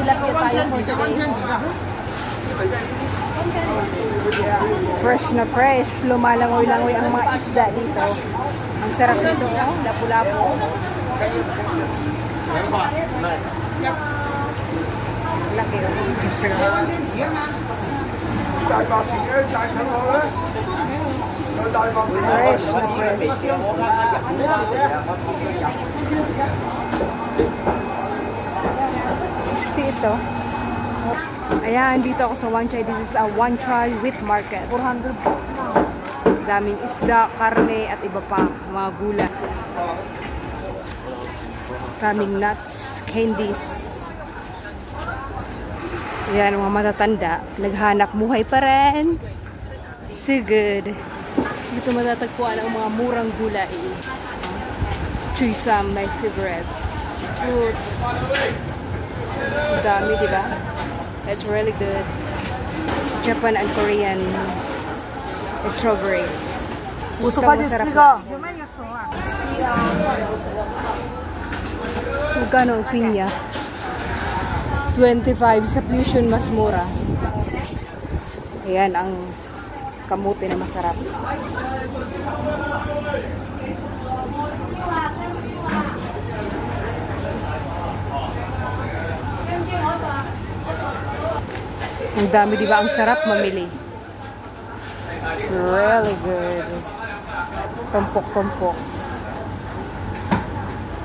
tilapia tayo for today. Fresh na fresh. Lumalangoy-langoy ang mga isda dito. Ang sarap nito, oh. Lapu-lapu. Laki, oh. Fresh na fresh. 60 ito. Ayan, dito ako sa Wan Chai. This is a Wan Chai wheat market. 400. Daming isda, karne, at iba pa. Mga gulay. Daming nuts, candies. Ayan, mga matatanda. Naghanap buhay pa rin. So good. Dito matatagpuan ang mga murang gulay. Chuysam, my favorite. Fruits. Dami, diba? It's really good. Japan and Korean strawberry. Gusto ko masarap na. Magkano ang pinya? 25 sa Fusion, mas mura. Ayan ang kamote na masarap. Ang dami, diba? Ang sarap mamili. Really good. Tumpok-tumpok.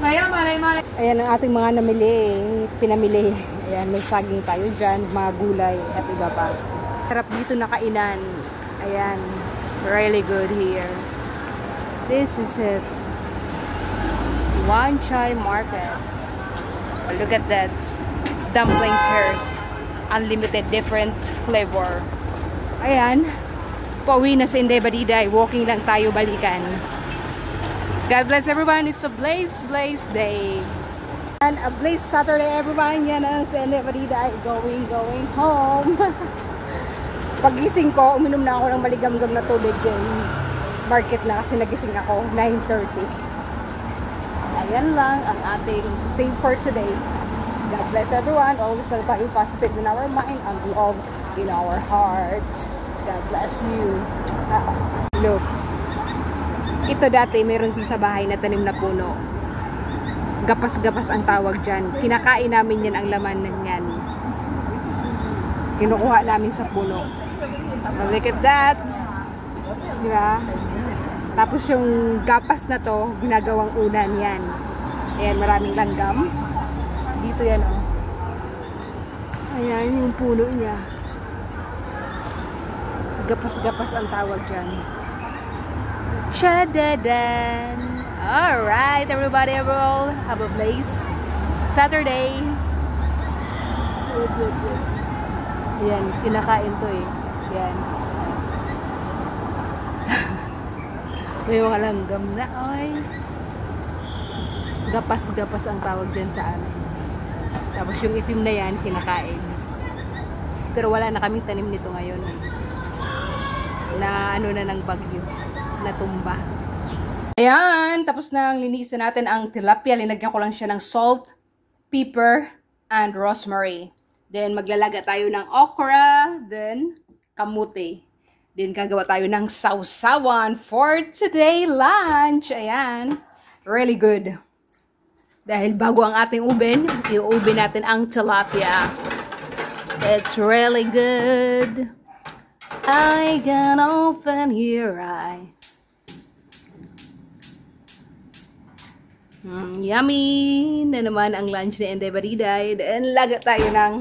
Ayan ang ating mga namili. Pinamili. Ayan, may saging tayo dyan. Mga gulay at iba pa. Sarap dito na kainan. Ayan. Really good here. This is it. Wan Chai Market. Look at that. Dumplings here. Unlimited, different flavor. Ayan. Pauwi na sa Inday Badiday. Walking lang tayo balikan. God bless everyone. It's a Blaze Day. And a Blaze Saturday everyone. Yan ang sa Inday Badiday. Going home. Pagising ko, uminom na ako ng maligam-gam na tubig. Yung market na kasi nagising ako. 9:30. Ayan lang ang ating thing for today. God bless everyone. Always lang tayo positive in our mind and love in our hearts. God bless you. Look. Ito dati, meron sa bahay na tanim na puno. Gapas-gapas ang tawag dyan. Kinakain namin yan ang laman yan. Kinukuha namin sa puno. Look at that. Diba? Tapos yung gapas na to, ginagawang unan yan. Ayan, maraming langgam. Dito yan, oh. Ayan yung puno niya. Gapas-gapas ang tawag dyan. Shadadan! Alright, everybody, everyone. Have a Blaze Saturday. Good. Ayan, kinakain to eh. Ayan. May mga langgam na, oy. Gapas-gapas ang tawag dyan sa amin. Tapos yung itim na yan, kinakain. Pero wala na kaming tanim nito ngayon. Na ano na ng bagyo. Natumba. Ayan, tapos na ang linisan natin ang tilapia. Linagyan ko lang siya ng salt, pepper, and rosemary. Then maglalaga tayo ng okra, then kamote. Then gagawa tayo ng sausawan for today lunch. Ayan, really good. Dahil bago ang ating uben, i-uben natin ang tilapia. It's really good. I can open your eye. Yummy na naman ang lunch ni Inday Badiday. Then laga tayo ng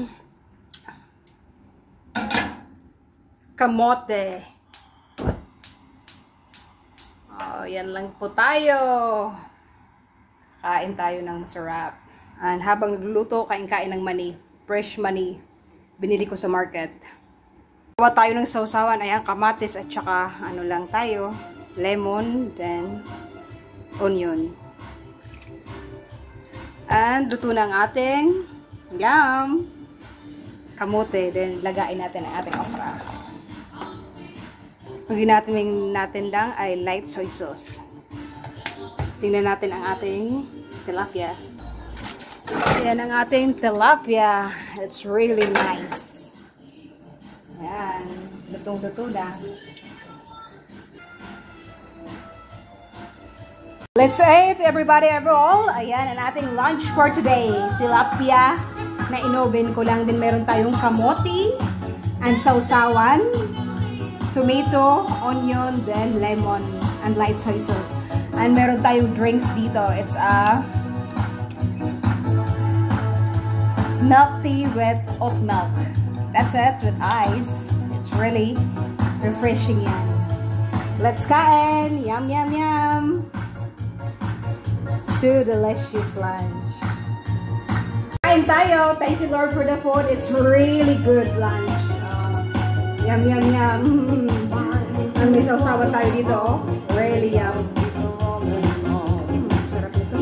kamote. Oh, yan lang po tayo. Kain tayo ng masarap. And habang nagluluto, kain-kain ng mani. Fresh mani. Binili ko sa market. Gawa tayo ng sausawan. Ayan, kamatis at saka ano lang tayo. Lemon, then onion. And luto na ang ating kamote. Then lagain natin ang ating okra. Ang ginagawa natin lang ay light soy sauce. Tingnan natin ang ating tilapia. Ayan ang ating tilapia. It's really nice. Ayan. Lutong-luto na. Let's eat, everybody, everyone. Ayan ang ating lunch for today. Tilapia na inoven ko lang din. Meron tayong kamote and sausawan, tomato, onion, then lemon and light soy sauce. And meron tayong drinks dito. It's a milk tea with oat milk. That's it, with ice. It's really refreshing yan. Let's kain! Yum, yum, yum! So delicious lunch. Kain tayo! Thank you, Lord, for the food. It's really good lunch. Yum, yum, yum! Ang may sausawan tayo dito, oh. Really yum. Sarap nito.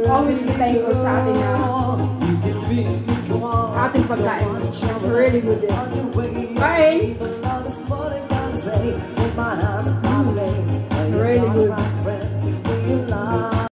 Always be thankful sa ating ating pagkain. Really good din. Bye!